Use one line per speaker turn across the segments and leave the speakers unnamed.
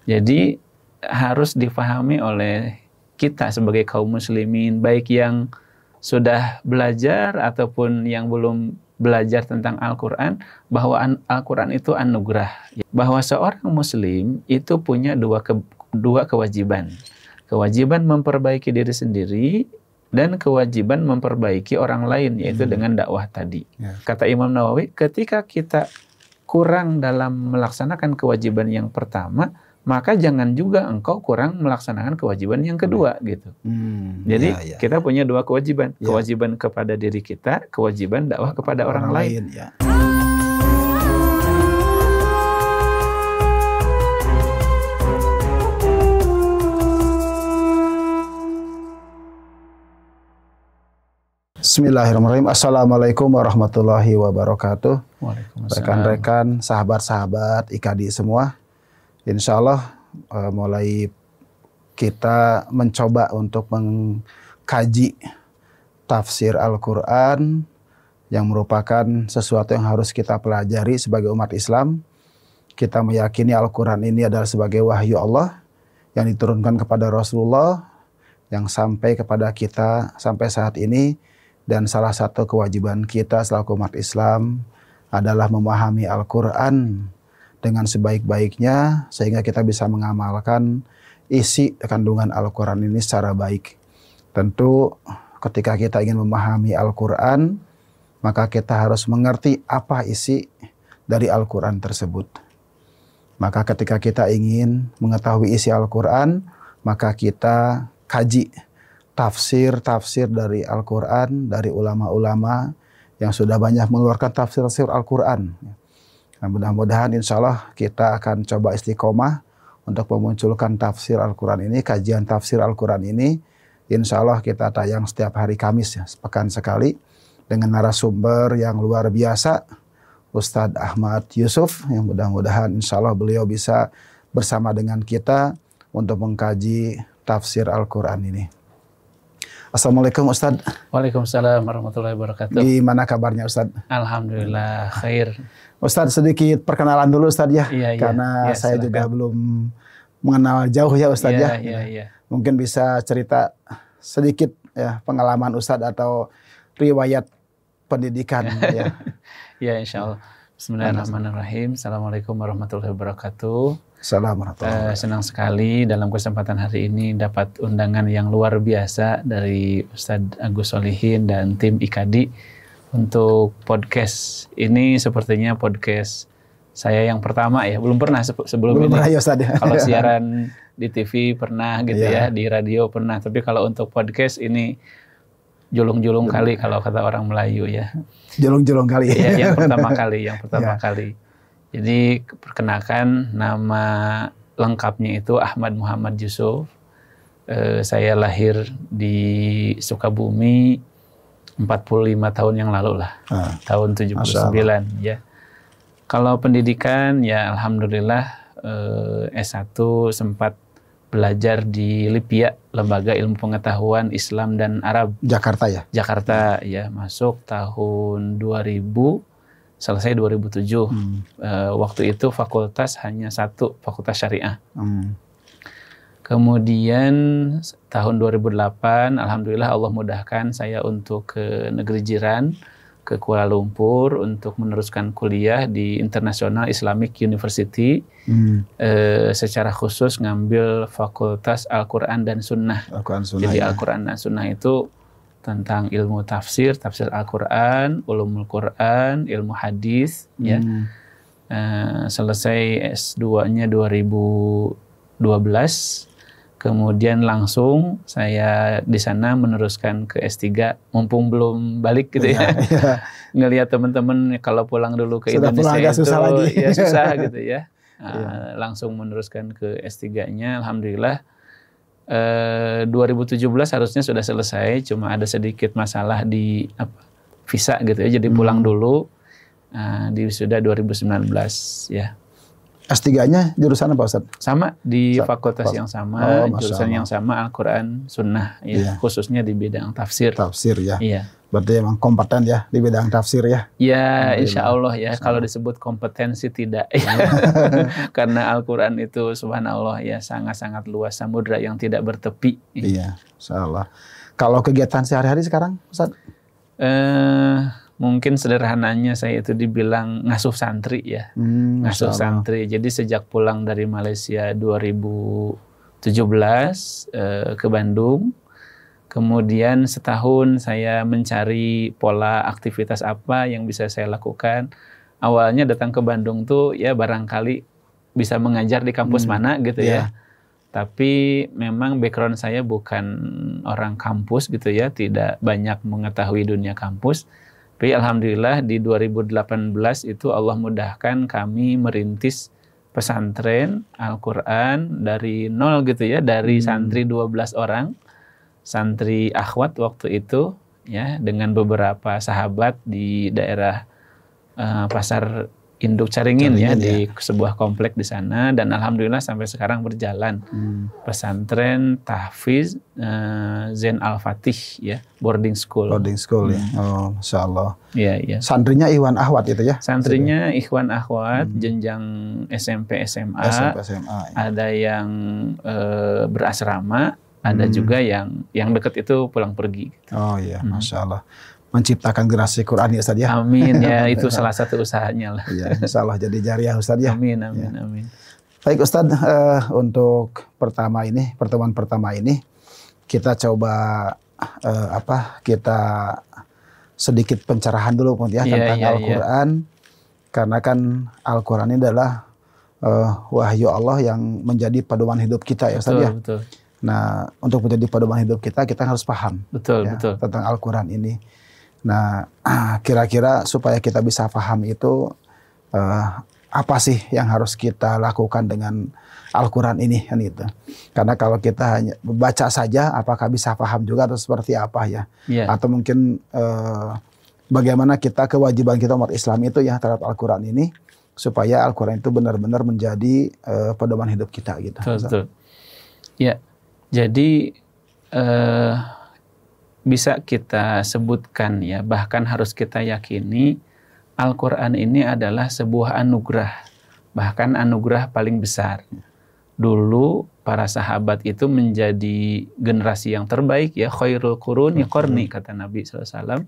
Jadi harus difahami oleh kita sebagai kaum muslimin, baik yang sudah belajar ataupun yang belum belajar tentang Al-Quran, bahwa Al-Quran itu anugerah. Bahwa seorang muslim itu punya dua kewajiban. Kewajiban memperbaiki diri sendiri dan kewajiban memperbaiki orang lain, yaitu dengan dakwah tadi. Kata Imam Nawawi, ketika kita kurang dalam melaksanakan kewajiban yang pertama, maka jangan juga engkau kurang melaksanakan kewajiban yang kedua, gitu. Jadi kita punya dua kewajiban, kewajiban kepada diri kita, kewajiban dakwah kepada orang lain.
Bismillahirrahmanirrahim. Assalamualaikum warahmatullahi wabarakatuh. Rekan-rekan, sahabat-sahabat IKADI semua. Insya Allah mulai kita mencoba untuk mengkaji tafsir Al-Quran yang merupakan sesuatu yang harus kita pelajari sebagai umat Islam. Kita meyakini Al-Quran ini adalah sebagai wahyu Allah yang diturunkan kepada Rasulullah yang sampai kepada kita sampai saat ini. Dan salah satu kewajiban kita selaku umat Islam adalah memahami Al-Quran dengan sebaik-baiknya sehingga kita bisa mengamalkan isi kandungan Al-Quran ini secara baik. Tentu ketika kita ingin memahami Al-Quran, maka kita harus mengerti apa isi dari Al-Quran tersebut. Maka ketika kita ingin mengetahui isi Al-Quran, maka kita kaji tafsir-tafsir dari Al-Quran, dari ulama-ulama yang sudah banyak mengeluarkan tafsir-tafsir Al-Quran. Nah, mudah-mudahan insya Allah kita akan coba istiqomah untuk memunculkan tafsir Al-Quran ini, kajian tafsir Al-Quran ini. Insya Allah kita tayang setiap hari Kamis, ya, sepekan sekali, dengan narasumber yang luar biasa, Ustadz Ahmad Yusuf, yang mudah-mudahan insya Allah beliau bisa bersama dengan kita untuk mengkaji tafsir Al-Quran ini. Assalamualaikum Ustadz.
Waalaikumsalam warahmatullahi wabarakatuh.
Gimana kabarnya Ustadz?
Alhamdulillah khair.
Ustadz, sedikit perkenalan dulu Ustadz ya, karena saya
silakan.
juga belum mengenal jauh ya Ustadz ya. Mungkin bisa cerita sedikit ya pengalaman Ustadz atau riwayat pendidikan ya.
Ya, insya Allah. Bismillahirrahmanirrahim. Assalamualaikum warahmatullahi wabarakatuh.
Assalamualaikum.
Senang sekali dalam kesempatan hari ini dapat undangan yang luar biasa dari Ustadz Agus Solihin dan tim IKADI untuk podcast. Ini sepertinya podcast saya yang pertama ya, belum pernah sebelum ini.
Pernah ya Ustadz ya.
Kalau siaran di TV pernah gitu ya, di radio pernah. Tapi kalau untuk podcast ini julung-julung kali kalau kata orang Melayu ya.
Julung-julung kali.
Ya, yang pertama kali. Jadi perkenalkan, nama lengkapnya itu Ahmad Muhammad Yusuf. Saya lahir di Sukabumi 45 tahun yang lalu lah, tahun 79 ya. Kalau pendidikan ya alhamdulillah S1 sempat belajar di LIPIA, Lembaga Ilmu Pengetahuan Islam dan Arab.
Jakarta ya?
Jakarta ya, masuk tahun 2000. Selesai 2007. Waktu itu fakultas hanya satu, Fakultas Syariah. Kemudian tahun 2008, alhamdulillah Allah mudahkan saya untuk ke negeri jiran, ke Kuala Lumpur untuk meneruskan kuliah di International Islamic University. Secara khusus ngambil Fakultas Al-Quran dan Sunnah. Jadi Al-Quran dan Sunnah itu tentang ilmu tafsir Al-Quran, ulumul Quran, ilmu hadis, ya. Selesai S2-nya 2012, kemudian langsung saya di sana meneruskan ke S3, mumpung belum balik gitu ya. Ngelihat teman-teman kalau pulang dulu ke
Sudah
Indonesia itu
susah lagi.
Ya susah gitu ya. Langsung meneruskan ke S3-nya, alhamdulillah. 2017 harusnya sudah selesai, cuma ada sedikit masalah di visa gitu ya, jadi pulang dulu. Di wisuda 2019 ya.
S3-nya jurusan apa Ustadz?
Sama, di fakultas yang sama, jurusan yang sama, Al-Quran Sunnah ya, khususnya di bidang tafsir.
Tafsir ya.
Iya.
Berarti emang kompeten ya di bidang tafsir ya?
Ya, insya Allah ya. Kalau disebut kompetensi tidak ya. Karena Al-Quran itu subhanallah ya sangat-sangat luas, samudra yang tidak bertepi.
Iya, insya Allah. Kalau kegiatan sehari-hari sekarang, Ustaz?
Mungkin sederhananya saya itu dibilang ngasuh santri ya. Ngasuh santri. Jadi sejak pulang dari Malaysia 2017 ke Bandung, kemudian setahun saya mencari pola aktivitas apa yang bisa saya lakukan. Awalnya datang ke Bandung tuh ya barangkali bisa mengajar di kampus mana gitu ya. Tapi memang background saya bukan orang kampus gitu ya, tidak banyak mengetahui dunia kampus. Tapi alhamdulillah di 2018 itu Allah mudahkan kami merintis pesantren Al-Quran dari nol gitu ya, dari santri 12 orang. Santri akhwat waktu itu ya, dengan beberapa sahabat di daerah Pasar Induk Caringin ya, di sebuah komplek di sana, dan alhamdulillah sampai sekarang berjalan. Pesantren tahfiz Zain Al-Fatih ya, boarding school.
Boarding school ya. Oh, Masya Allah.
Iya, iya.
Santrinya Ikhwan Akhwat itu ya?
Santrinya Ikhwan Akhwat jenjang SMP SMA.
SMP SMA. Ya.
Ada yang berasrama, ada juga yang dekat itu pulang pergi. Gitu.
Oh iya, Masya Allah. Menciptakan generasi Quran ya Ustaz ya.
Amin ya, itu salah satu usahanya lah.
Ya, insya Allah jadi jariah Ustaz ya.
Amin, amin,
ya.
Amin.
Baik Ustaz, untuk pertemuan pertama ini kita coba kita sedikit pencerahan dulu ya, tentang Al-Quran. Karena kan Al-Quran ini adalah wahyu Allah yang menjadi pedoman hidup kita ya Ustaz ya.
Betul.
Nah, untuk menjadi pedoman hidup kita harus paham
betul.
tentang Al-Quran ini. Nah, kira-kira supaya kita bisa paham itu apa sih yang harus kita lakukan dengan Al-Quran ini kan gitu. Karena kalau kita hanya baca saja, apakah bisa paham juga atau seperti apa ya? Atau mungkin bagaimana kewajiban kita umat Islam itu ya terhadap Al-Quran ini supaya Al-Quran itu benar-benar menjadi pedoman hidup kita gitu.
Betul. Ya, jadi bisa kita sebutkan ya, bahkan harus kita yakini Al-Quran ini adalah sebuah anugerah, bahkan anugerah paling besar. Dulu para sahabat itu menjadi generasi yang terbaik ya, khairul quruni qarni kata Nabi SAW.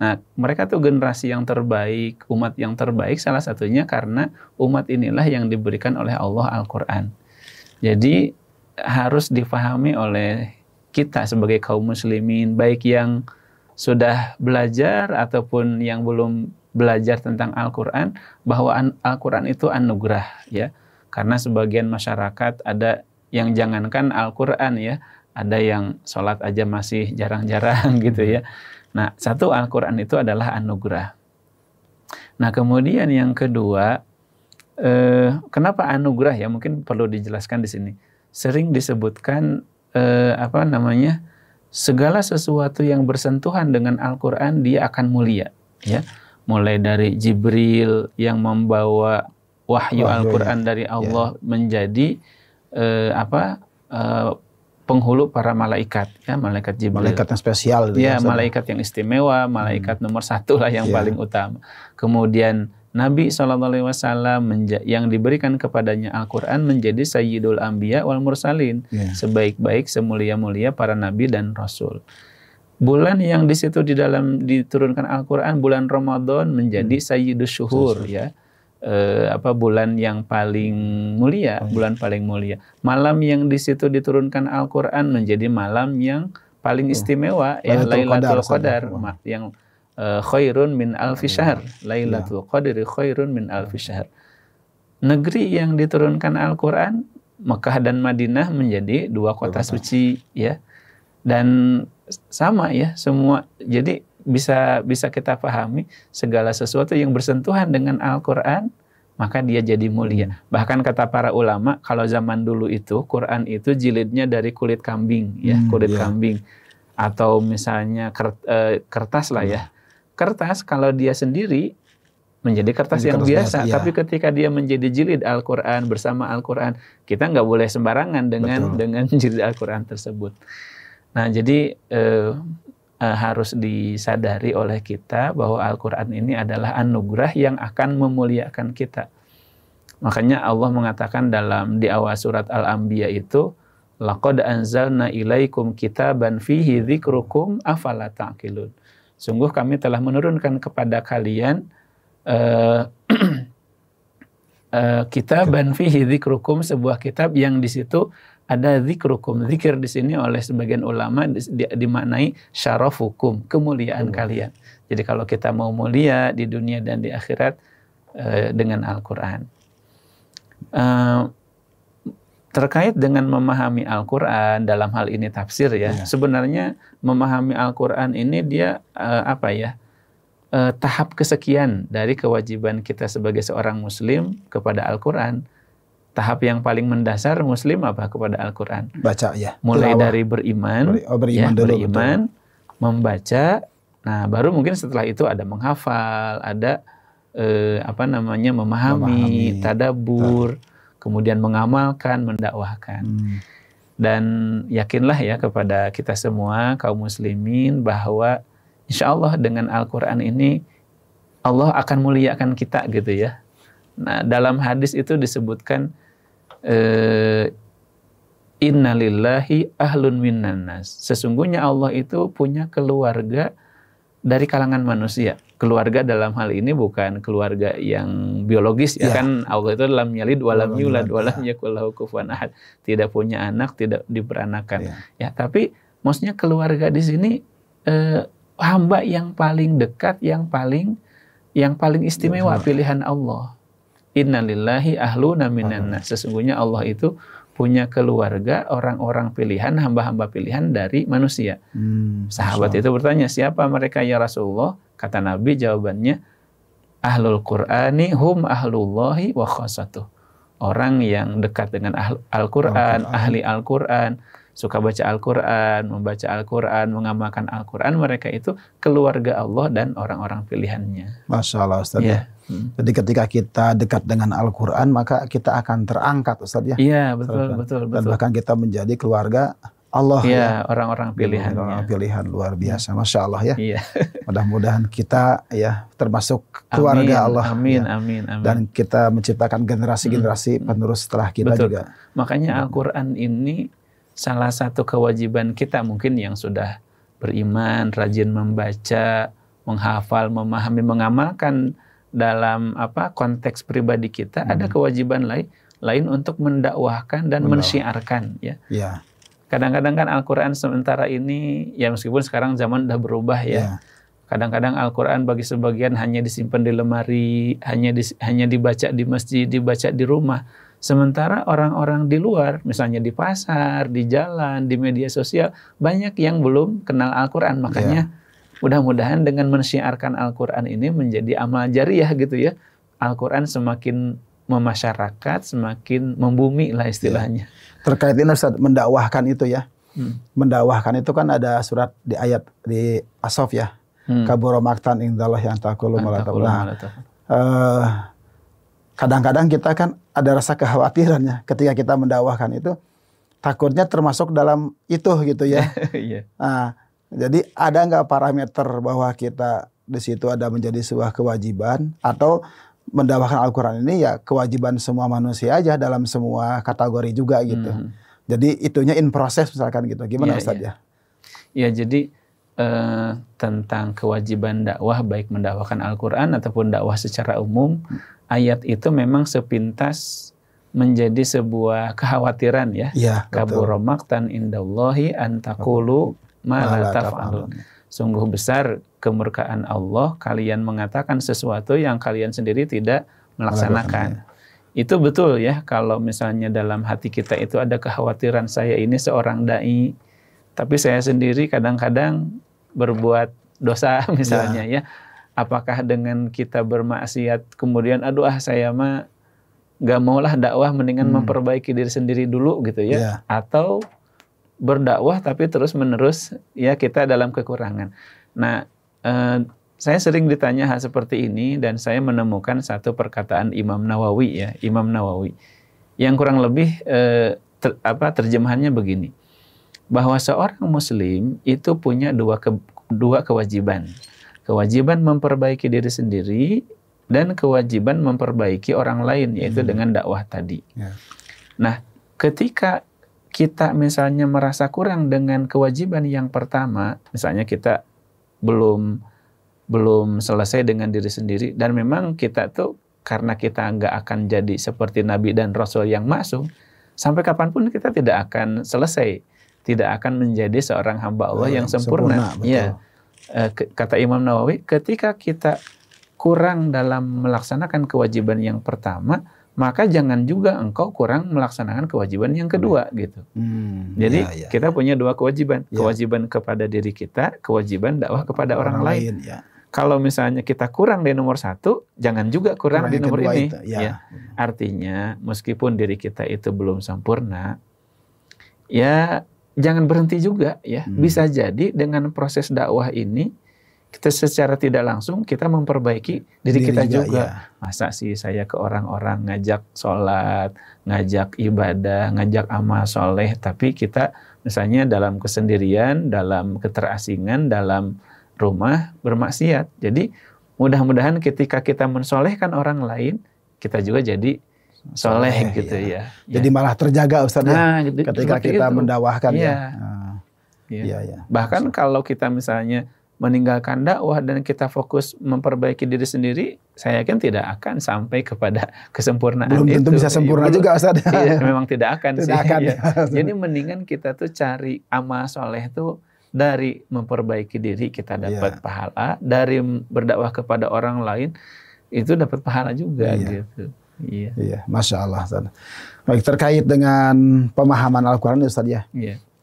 Nah, mereka tuh generasi yang terbaik, umat yang terbaik, salah satunya karena umat inilah yang diberikan oleh Allah Al-Quran. Jadi harus difahami oleh kita sebagai kaum muslimin, baik yang sudah belajar ataupun yang belum belajar tentang Al-Quran, bahwa Al-Quran itu anugerah ya. Karena sebagian masyarakat ada yang jangankan Al-Quran ya, ada yang sholat aja masih jarang-jarang gitu ya. Nah, satu, Al-Quran itu adalah anugerah. Nah, kemudian yang kedua, kenapa anugerah ya? Mungkin perlu dijelaskan di sini. Sering disebutkan segala sesuatu yang bersentuhan dengan Al-Quran dia akan mulia ya. Mulai dari Jibril yang membawa wahyu Al-Quran dari Allah menjadi penghulu para malaikat ya, malaikat Jibril. Malaikat
yang spesial
ya, malaikat yang istimewa, malaikat nomor satu lah yang paling utama. Kemudian Nabi SAW yang diberikan kepadanya Al-Quran menjadi Sayyidul Anbiya wal Mursalin, sebaik-baik, semulia-mulia para nabi dan rasul. Bulan yang di situ di dalam diturunkan Al-Quran, bulan Ramadan menjadi Sayyidus Syuhur ya, bulan yang paling mulia, bulan paling mulia. Malam yang di situ diturunkan Al-Quran menjadi malam yang paling istimewa ya, Lailatul Qadar yang khairun min alfi syahr. Lailatul Qadri khairun min alfi syahr. Negeri yang diturunkan Al-Quran, Mekah dan Madinah menjadi dua kota suci ya. Dan sama ya semua. Jadi bisa kita pahami segala sesuatu yang bersentuhan dengan Al-Quran maka dia jadi mulia. Bahkan kata para ulama, kalau zaman dulu itu Quran itu jilidnya dari kulit kambing ya, kulit kambing, atau misalnya kertas lah ya. Kertas kalau dia sendiri menjadi kertas yang biasa, tapi ketika dia menjadi jilid Al-Quran bersama Al-Quran, kita nggak boleh sembarangan dengan jilid Al-Quran tersebut. Nah, jadi harus disadari oleh kita bahwa Al-Quran ini adalah anugerah yang akan memuliakan kita. Makanya Allah mengatakan di awal surat Al-Anbiya itu, laqad anzalna ilaikum kitaban fihi dzikrukum afala ta'qilun. Sungguh kami telah menurunkan kepada kalian kitaban fihi dzikrukum, sebuah kitab yang di situ ada zikrukum. Zikir di sini oleh sebagian ulama dimaknai syarafukum, kemuliaan kalian. Jadi kalau kita mau mulia di dunia dan di akhirat dengan Al-Quran. Terkait dengan memahami Al-Quran dalam hal ini tafsir ya. Sebenarnya memahami Al-Quran ini dia tahap kesekian dari kewajiban kita sebagai seorang muslim kepada Al-Quran. Tahap yang paling mendasar muslim apa kepada Al-Quran?
Baca ya.
Mulai dari beriman, beriman, membaca. Nah, baru mungkin setelah itu ada menghafal, ada memahami, tadabbur, kemudian mengamalkan, mendakwahkan. Dan yakinlah ya kepada kita semua kaum muslimin bahwa insya Allah dengan Al-Quran ini Allah akan muliakan kita gitu ya. Nah, dalam hadis itu disebutkan innalillahi ahlun minnan nas. Sesungguhnya Allah itu punya keluarga dari kalangan manusia. Keluarga dalam hal ini bukan keluarga yang biologis ya, kan Allah itu lam yalid walam yulad walam yakul lahu kufuwan ahad. Tidak punya anak, tidak diperanakan. Ya, tapi maksudnya keluarga di sini hamba yang paling dekat, yang paling istimewa, pilihan Allah. Innalillahi ahluna minan nas. Sesungguhnya Allah itu punya keluarga, orang-orang pilihan, hamba-hamba pilihan dari manusia. Sahabat itu bertanya, siapa mereka ya Rasulullah? Kata Nabi, jawabannya, ahlul Qur'ani hum ahlullahi wa khasatuh. Orang yang dekat dengan Al-Quran, ahli Al-Quran, suka baca Al-Quran, membaca Al-Quran, mengamalkan Al-Quran, mereka itu keluarga Allah dan orang-orang pilihannya.
Masya Allah Ustaz ya. Jadi ketika kita dekat dengan Al-Quran, maka kita akan terangkat Ustaz ya.
Iya, betul.
Dan bahkan kita menjadi keluarga Allah
ya. Orang-orang pilihannya.
Orang pilihan luar biasa. Masya Allah ya.
Iya.
Mudah-mudahan kita ya termasuk keluarga Allah.
Amin.
Dan kita menciptakan generasi-generasi penerus setelah kita juga.
Makanya Al-Quran ini salah satu kewajiban kita mungkin yang sudah beriman, rajin membaca, menghafal, memahami, mengamalkan dalam konteks pribadi kita, ada kewajiban lain untuk mendakwahkan dan mensyiarkan ya. Kadang-kadang kan Al-Quran sementara ini ya meskipun sekarang zaman udah berubah ya. Kadang-kadang Al-Quran bagi sebagian hanya disimpan di lemari, hanya dibaca di masjid, dibaca di rumah. Sementara orang-orang di luar, misalnya di pasar, di jalan, di media sosial, banyak yang belum kenal Al-Quran. Makanya mudah-mudahan dengan mensyiarkan Al-Quran ini menjadi amal jariah gitu ya. Al-Quran semakin memasyarakat, semakin membumi lah istilahnya.
Terkait ini Ustaz, mendakwahkan itu ya. Mendakwahkan itu kan ada surat di ayat di As-Saff ya. Kabura maktan indallah yang taqulu malataqullah. Kadang-kadang kita kan ada rasa kekhawatirannya ketika kita mendakwahkan itu, takutnya termasuk dalam itu gitu ya. Nah, jadi ada nggak parameter bahwa kita di situ ada menjadi sebuah kewajiban, atau mendakwahkan Al-Quran ini ya kewajiban semua manusia aja dalam semua kategori juga gitu. Jadi itunya in proses misalkan gitu. Gimana Ustaz ya?
Ya, jadi tentang kewajiban dakwah, baik mendakwahkan Al-Quran ataupun dakwah secara umum, ayat itu memang sepintas menjadi sebuah kekhawatiran ya. Kabura maqtan indallahi an taqulu ma la taf'alun. Sungguh besar kemurkaan Allah kalian mengatakan sesuatu yang kalian sendiri tidak melaksanakan. Itu betul ya, kalau misalnya dalam hati kita itu ada kekhawatiran, saya ini seorang dai, tapi saya sendiri kadang-kadang berbuat dosa misalnya ya. Apakah dengan kita bermaksiat kemudian saya mah gak maulah dakwah, mendingan memperbaiki diri sendiri dulu gitu ya. Atau berdakwah tapi terus-menerus ya kita dalam kekurangan. Nah, saya sering ditanya hal seperti ini dan saya menemukan satu perkataan Imam Nawawi ya, Imam Nawawi yang kurang lebih terjemahannya begini, bahwa seorang muslim itu punya dua kewajiban. Kewajiban memperbaiki diri sendiri dan kewajiban memperbaiki orang lain, yaitu dengan dakwah tadi.
Ya.
Nah, ketika kita misalnya merasa kurang dengan kewajiban yang pertama, misalnya kita belum selesai dengan diri sendiri, dan memang kita tuh karena kita nggak akan jadi seperti Nabi dan Rasul yang maksum, sampai kapanpun kita tidak akan selesai, tidak akan menjadi seorang hamba Allah yang sempurna. Ya, kata Imam Nawawi, ketika kita kurang dalam melaksanakan kewajiban yang pertama, maka jangan juga engkau kurang melaksanakan kewajiban yang kedua, gitu. Jadi kita punya dua kewajiban, kewajiban kepada diri kita, kewajiban dakwah kepada orang lain. Kalau misalnya kita kurang di nomor satu, jangan juga kurang di nomor ini. Ya. Artinya, meskipun diri kita itu belum sempurna, ya jangan berhenti juga, ya. Bisa jadi dengan proses dakwah ini, kita secara tidak langsung kita memperbaiki diri kita juga. Masa sih saya ke orang-orang ngajak sholat, ngajak ibadah, ngajak amal soleh, tapi kita misalnya dalam kesendirian, dalam keterasingan, dalam rumah bermaksiat. Jadi mudah-mudahan ketika kita mensolehkan orang lain, kita juga jadi soleh gitu ya.
Jadi malah terjaga Ustaz ketika kita mendakwahkan
Bahkan kalau kita misalnya meninggalkan dakwah dan kita fokus memperbaiki diri sendiri, saya yakin tidak akan sampai kepada kesempurnaan.
Belum tentu bisa sempurna juga Ustaz.
Memang tidak akan sih. Jadi mendingan kita tuh cari amal soleh tuh dari memperbaiki diri kita dapat pahala, dari berdakwah kepada orang lain itu dapat pahala juga gitu.
Iya, Masya Allah Ustaz. Baik, terkait dengan pemahaman Al-Quran Ustaz ya.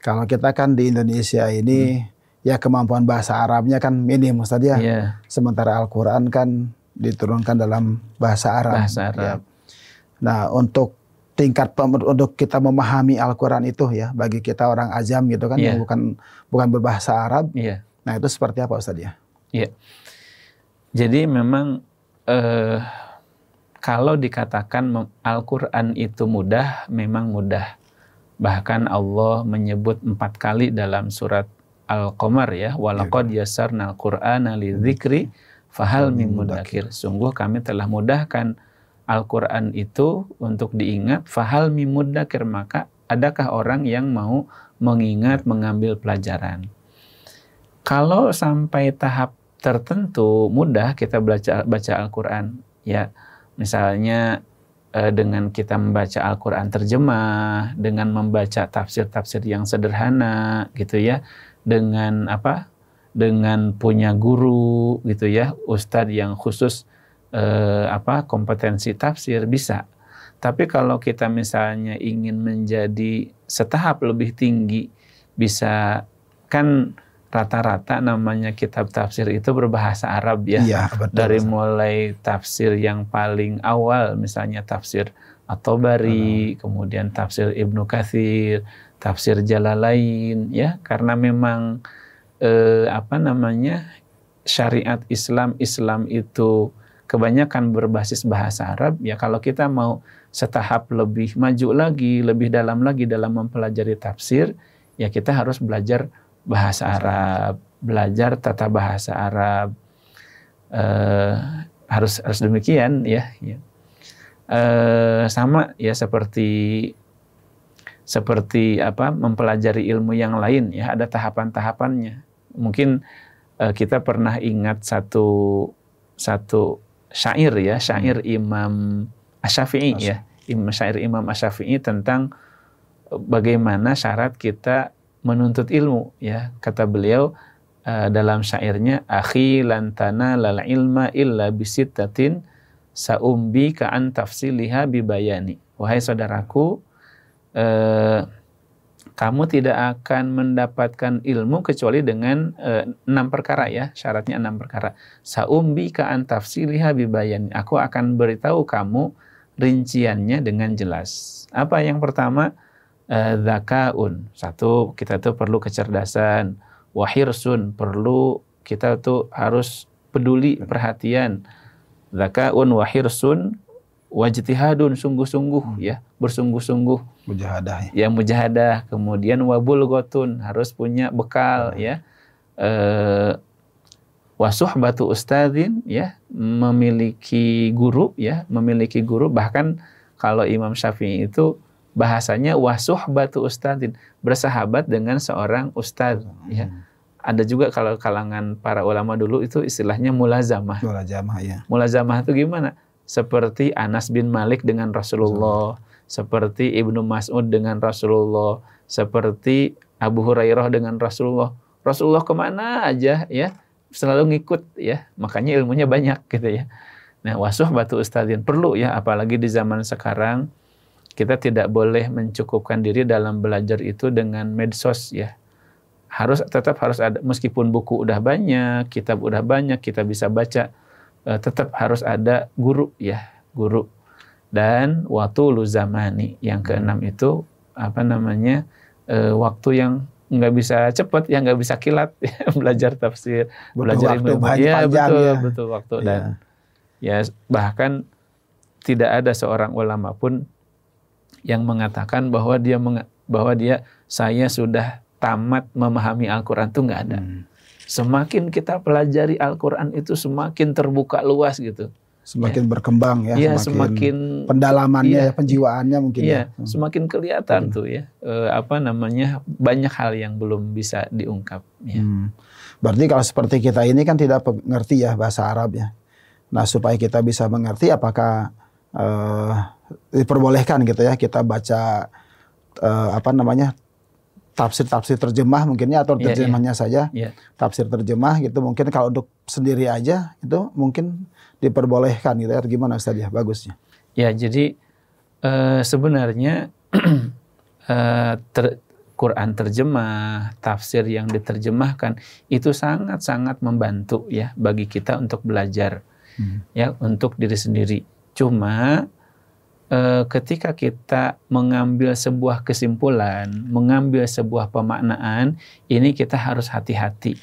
Kalau kita kan di Indonesia ini ya kemampuan bahasa Arabnya kan minim Ustaz ya. Sementara Al-Quran kan diturunkan dalam bahasa Arab. Nah, untuk tingkat untuk kita memahami Al-Quran itu ya, bagi kita orang ajam gitu kan, yang bukan berbahasa Arab. Nah, itu seperti apa Ustaz ya?
Jadi memang kalau dikatakan Al-Quran itu mudah, memang mudah. Bahkan Allah menyebut 4 kali dalam surat Al-Qamar ya, walaqad yassarnal Qur'ana lidzikri fahal mim mudzakir. Sungguh kami telah mudahkan Al-Qur'an itu untuk diingat, fahal mim mudzakir, maka adakah orang yang mau mengingat, mengambil pelajaran. Kalau sampai tahap tertentu mudah kita baca Al-Qur'an ya, misalnya dengan kita membaca Al-Quran terjemah, dengan membaca tafsir-tafsir yang sederhana gitu ya, dengan dengan punya guru gitu ya, ustadz yang khusus kompetensi tafsir bisa. Tapi kalau kita misalnya ingin menjadi setahap lebih tinggi, bisa kan rata-rata namanya kitab tafsir itu berbahasa Arab ya.
Betul,
dari mulai tafsir yang paling awal misalnya tafsir At-Tabari, kemudian tafsir Ibnu Katsir, tafsir Jalalain ya, karena memang syariat Islam itu kebanyakan berbasis bahasa Arab ya. Kalau kita mau setahap lebih maju lagi, lebih dalam lagi dalam mempelajari tafsir, ya kita harus belajar bahasa Arab, belajar tata bahasa Arab, harus demikian ya. Sama ya seperti mempelajari ilmu yang lain ya, ada tahapan-tahapannya. Mungkin kita pernah ingat satu syair ya, syair Imam Asy-Syafi'i ya, syair Imam Asy-Syafi'i tentang bagaimana syarat kita menuntut ilmu ya. Kata beliau dalam syairnya, akhi lantana lal ilma illa bisittatin saumbi ka'an tafsiliha bibayani. Wahai saudaraku, kamu tidak akan mendapatkan ilmu kecuali dengan 6 perkara ya, syaratnya 6 perkara. Saumbi ka'an tafsiliha bibayani. Aku akan beritahu kamu rinciannya dengan jelas. Apa yang pertama? Dzakaun, satu, kita tuh perlu kecerdasan. Wahirsun, perlu kita tuh harus peduli, perhatian. Dzakaun, wahirsun, wajtihadun, sungguh-sungguh ya, bersungguh-sungguh.
Mujahadah
ya, mujahadah. Kemudian wabulgotun, harus punya bekal ya. wa suhbatu ustadzin, ya, memiliki guru, ya, memiliki guru. Bahkan kalau Imam Syafi'i itu bahasanya wa suhbatu ustadzin, bersahabat dengan seorang ustadz, ya. Ada juga kalau kalangan para ulama dulu itu istilahnya mulazamah.
Mulazamah, ya.
Mulazamah itu gimana? Seperti Anas bin Malik dengan Rasulullah, seperti Ibnu Mas'ud dengan Rasulullah, seperti Abu Hurairah dengan Rasulullah. Rasulullah kemana aja, ya, selalu ngikut, ya. Makanya ilmunya banyak gitu, ya. Nah, wasuhbatu ustadzin perlu, ya, apalagi di zaman sekarang kita tidak boleh mencukupkan diri dalam belajar itu dengan medsos, ya. Tetap harus ada, meskipun buku udah banyak, kitab udah banyak, kita bisa baca, tetap harus ada guru, ya, guru. Dan watulu zamani, yang keenam itu apa namanya, waktu yang nggak bisa cepat, yang nggak bisa kilat, ya, belajar tafsir, belajar ilmu, ya, betul waktu, dan ya bahkan tidak ada seorang ulama pun yang mengatakan bahwa dia saya sudah tamat memahami Al-Quran, itu nggak ada. Semakin kita pelajari Al-Quran itu semakin terbuka luas gitu.
Semakin berkembang, ya,
ya, semakin
pendalamannya, ya, penjiwaannya mungkin,
ya. Semakin kelihatan tuh, ya, apa namanya, banyak hal yang belum bisa diungkap. Ya.
Berarti kalau seperti kita ini kan tidak mengerti, ya, bahasa Arab, ya. Nah, supaya kita bisa mengerti, apakah diperbolehkan gitu, ya, kita baca apa namanya, tafsir terjemah mungkinnya, atau terjemahnya saja, tafsir terjemah gitu, mungkin kalau untuk sendiri aja itu mungkin diperbolehkan gitu, ya, atau gimana Ustaz, ya, bagusnya?
Ya, jadi sebenarnya Quran terjemah, tafsir yang diterjemahkan itu sangat-sangat membantu, ya, bagi kita untuk belajar, ya, untuk diri sendiri. Cuma ketika kita mengambil sebuah kesimpulan, mengambil sebuah pemaknaan, ini kita harus hati-hati.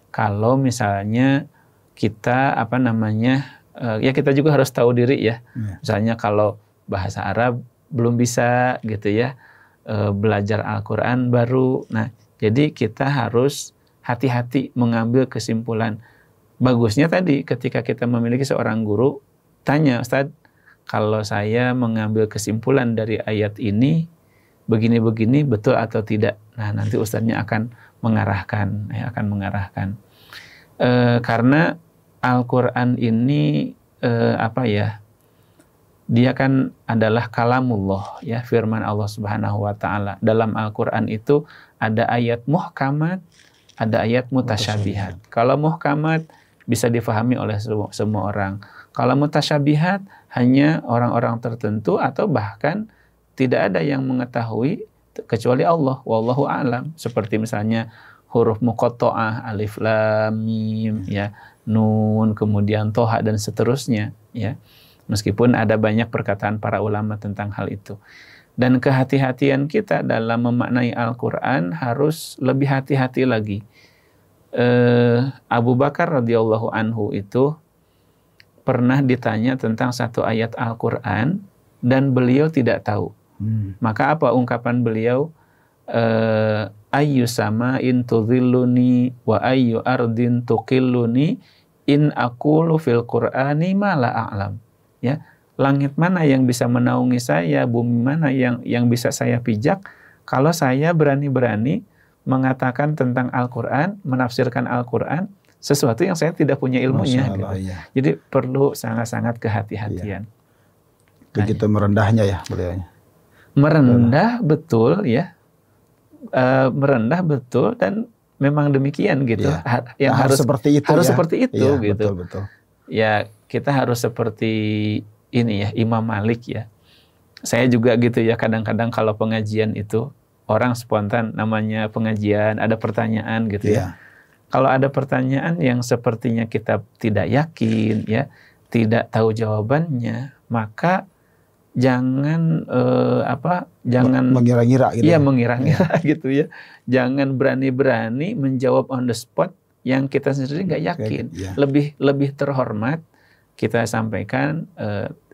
Kalau misalnya kita apa namanya, ya, kita juga harus tahu diri, ya. Misalnya kalau bahasa Arab belum bisa gitu, ya, belajar Al-Quran baru. Nah, jadi kita harus hati-hati mengambil kesimpulan. Bagusnya tadi ketika kita memiliki seorang guru, tanya, Ustadz, kalau saya mengambil kesimpulan dari ayat ini begini-begini, betul atau tidak? Nah, nanti ustadznya akan mengarahkan, ya, akan mengarahkan. Karena Al-Quran ini apa ya? Dia kan adalah kalamullah, ya, firman Allah Subhanahu wa taala. Dalam Al-Quran itu ada ayat muhkamat, ada ayat mutasyabihat. Kalau muhkamat bisa difahami oleh semua orang. Kalau mutasyabihat hanya orang-orang tertentu, atau bahkan tidak ada yang mengetahui kecuali Allah, wallahu a'lam. Seperti misalnya huruf muqatta'ah, alif lam mim, ya, nun, kemudian toha, dan seterusnya, ya. Meskipun ada banyak perkataan para ulama tentang hal itu. Dan kehati-hatian kita dalam memaknai Al-Quran harus lebih hati-hati lagi. Abu Bakar radhiyallahu anhu itu pernah ditanya tentang satu ayat Al-Quran dan beliau tidak tahu. Maka apa ungkapan beliau? Ayyu sama'in tudhilluni wa ayyu ardin tuqilluni in aqulu fil Qur'ani ma la a'lam. Ya, langit mana yang bisa menaungi saya, bumi mana yang bisa saya pijak kalau saya berani-berani mengatakan tentang Al-Quran, menafsirkan Al-Quran, sesuatu yang saya tidak punya ilmunya.
Allah,
gitu.
ya.
Jadi perlu sangat-sangat kehati-hatian.
Begitu merendahnya, ya, beliaunya.
Merendah betul, ya. Merendah betul, dan memang demikian gitu.
Ya.
Yang harus
seperti itu,
harus
ya.
seperti itu,
Ya,
gitu.
Betul.
Ya, kita harus seperti ini, ya, Imam Malik, ya. Saya juga gitu, ya, kadang-kadang kalau pengajian itu orang spontan, namanya pengajian, ada pertanyaan gitu, ya. Kalau ada pertanyaan yang sepertinya kita tidak yakin, ya, tidak tahu jawabannya, maka jangan jangan
mengira-ngira gitu.
Iya, mengira-ngira gitu, ya. Jangan berani-berani menjawab on the spot yang kita sendiri nggak yakin. Lebih terhormat kita sampaikan,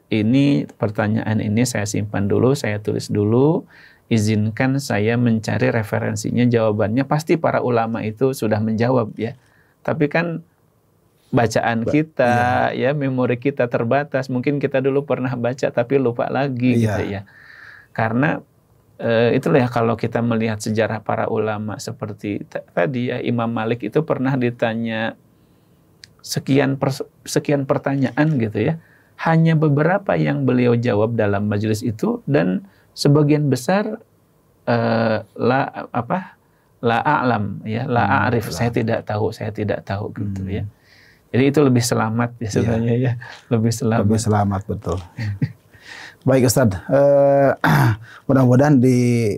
ini pertanyaan ini saya simpan dulu, saya tulis dulu. Izinkan saya mencari referensinya, jawabannya. Pasti para ulama itu sudah menjawab, ya. Tapi kan bacaan kita, ya memori kita terbatas. Mungkin kita dulu pernah baca tapi lupa lagi gitu ya. Karena itulah ya, kalau kita melihat sejarah para ulama seperti tadi ya, Imam Malik itu pernah ditanya sekian pertanyaan gitu ya. Hanya beberapa yang beliau jawab dalam majelis itu, dan sebagian besar la a'lam ya, la a'rif, saya tidak tahu gitu ya. Jadi itu lebih selamat ya sebenarnya ya, lebih selamat
betul. Baik Ustadz, mudah-mudahan di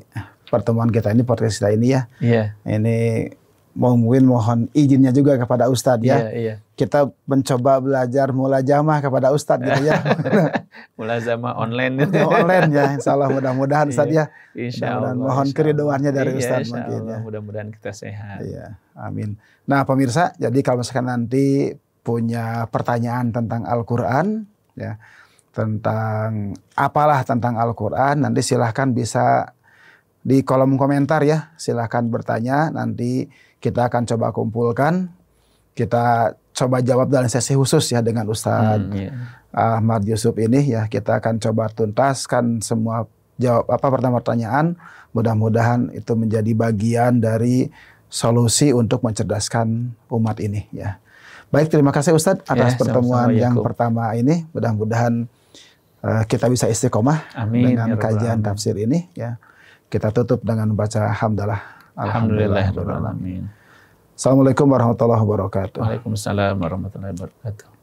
pertemuan kita ini, podcast kita ini ya, ini mohon izinnya juga kepada Ustadz ya. Kita mencoba belajar mulazamah kepada Ustadz gitu ya.
Mulazamah online gitu.
Online ya, insya Allah mudah-mudahan Ustadz ya.
Insya Allah.
Mohon keridoannya dari Ustadz mungkin ya.
Mudah-mudahan kita sehat.
Iya, amin. Nah pemirsa, jadi kalau misalkan nanti punya pertanyaan tentang Al-Quran ya, tentang apalah tentang Al-Quran, nanti silahkan bisa di kolom komentar ya, silahkan bertanya, nanti kita akan coba kumpulkan, kita coba jawab dalam sesi khusus ya dengan Ustadz Ahmad Yusuf ini ya. Kita akan coba tuntaskan semua pertanyaan, mudah-mudahan itu menjadi bagian dari solusi untuk mencerdaskan umat ini ya. Baik, terima kasih Ustadz atas pertemuan yang pertama ini. Mudah-mudahan kita bisa istiqomah dengan kajian tafsir ini ya. Kita tutup dengan membaca hamdalah.
Alhamdulillahirabbil alamin.
Assalamualaikum warahmatullahi wabarakatuh.
Waalaikumsalam warahmatullahi wabarakatuh.